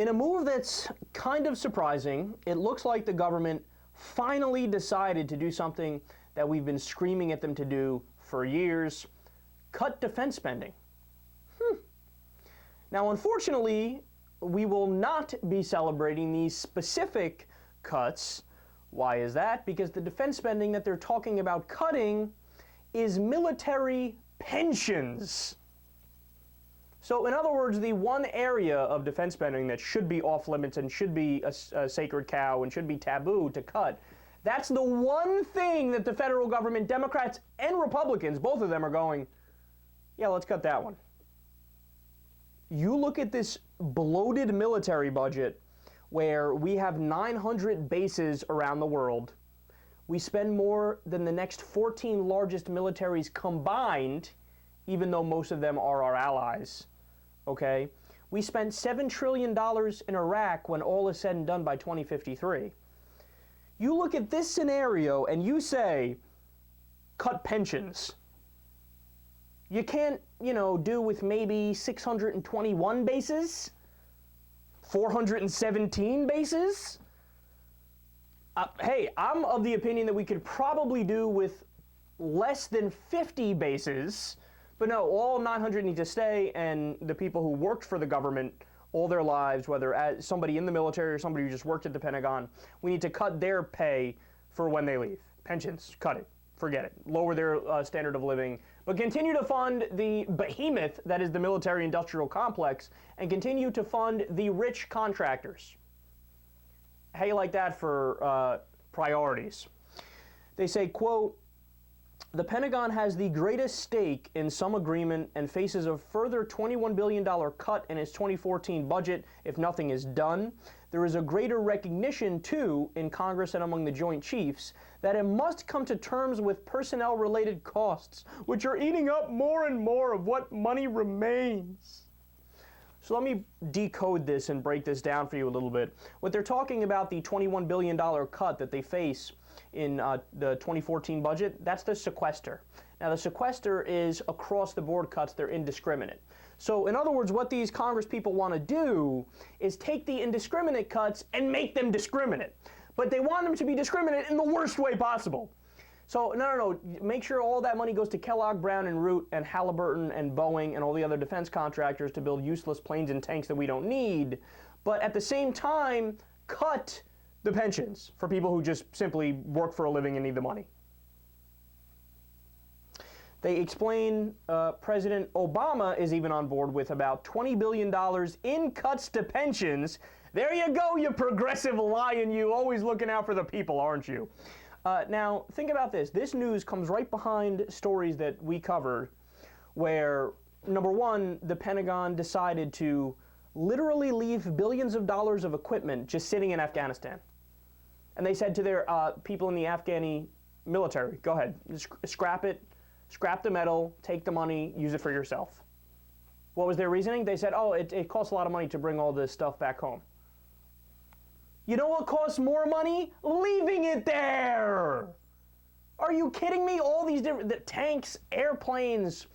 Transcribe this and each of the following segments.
In a move that's kind of surprising, it looks like the government finally decided to do something that we've been screaming at them to do for years: cut defense spending. Now, unfortunately, we will not be celebrating these specific cuts. Why is that? Because the defense spending that they're talking about cutting is military pensions. So in other words, the one area of defense spending that should be off limits and should be a sacred cow and should be taboo to cut, that's the one thing that the federal government, Democrats and Republicans, both of them are going, yeah, let's cut that one. You look at this bloated military budget where we have 900 bases around the world. We spend more than the next 14 largest militaries combined, even though most of them are our allies. Okay? We spent $7 trillion in Iraq when all is said and done by 2053. You look at this scenario and you say, cut pensions. You can't, do with maybe 621 bases? 417 bases? Hey, I'm of the opinion that we could probably do with less than 50 bases. But no, all 900 need to stay, and the people who worked for the government all their lives, whether as somebody in the military or somebody who just worked at the Pentagon, we need to cut their pay for when they leave. Pensions, cut it. Forget it. Lower their standard of living. But continue to fund the behemoth that is the military-industrial complex, and continue to fund the rich contractors. How you like that for priorities? They say, quote, the Pentagon has the greatest stake in some agreement and faces a further $21 billion cut in its 2014 budget if nothing is done. There is a greater recognition, too, in Congress and among the Joint Chiefs that it must come to terms with personnel-related costs, which are eating up more and more of what money remains. So let me decode this and break this down for you a little bit. What they're talking about, the $21 billion cut that they face in the 2014 budget, that's the sequester. Now, the sequester is across-the-board cuts. They're indiscriminate. So, in other words, what these Congress people want to do is take the indiscriminate cuts and make them discriminate. But they want them to be discriminate in the worst way possible. So, no. Make sure all that money goes to Kellogg, Brown and Root and Halliburton and Boeing and all the other defense contractors to build useless planes and tanks that we don't need. But at the same time, cut the pensions for people who just simply work for a living and need the money. They explain President Obama is even on board with about $20 billion in cuts to pensions. There you go, you progressive lion, you. Always looking out for the people, aren't you? Now, think about this. This news comes right behind stories that we covered where, number one, the Pentagon decided to literally leave billions of dollars of equipment just sitting in Afghanistan. And they said to their people in the Afghani military, go ahead, scrap it, scrap the metal, take the money, use it for yourself. What was their reasoning? They said, oh, it costs a lot of money to bring all this stuff back home. You know what costs more money? Leaving it there! Are you kidding me? All these different tanks, airplanes,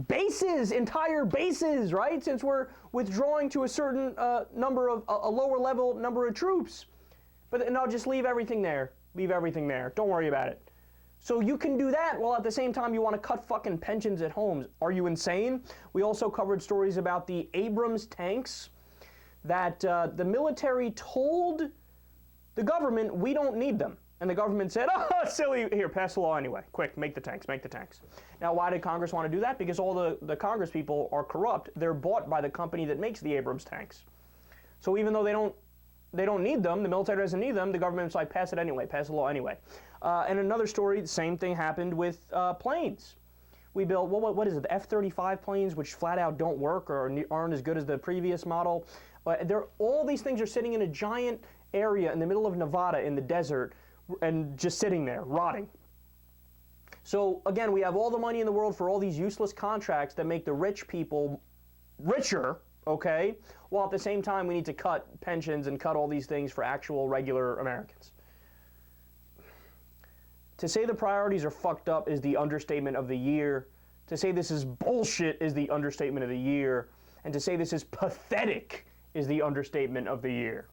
bases, entire bases, right? Since we're withdrawing to a certain number of, a lower level number of troops. But no, just leave everything there. Leave everything there. Don't worry about it. So you can do that while at the same time you want to cut fucking pensions at homes. Are you insane? We also covered stories about the Abrams tanks that the military told the government we don't need them. And the government said, oh, silly, here, pass the law anyway. Quick, make the tanks, make the tanks. Now, why did Congress want to do that? Because all the Congress people are corrupt. They're bought by the company that makes the Abrams tanks. So even though they don't need them, the military doesn't need them, the government's like, pass it anyway, pass the law anyway. And another story, the same thing happened with planes. We built, what is it, the F-35 planes, which flat out don't work or aren't as good as the previous model. All these things are sitting in a giant area in the middle of Nevada in the desert and just sitting there, rotting. So again, we have all the money in the world for all these useless contracts that make the rich people richer, okay? While at the same time we need to cut pensions and cut all these things for actual regular Americans. To say the priorities are fucked up is the understatement of the year. To say this is bullshit is the understatement of the year. And to say this is pathetic is the understatement of the year.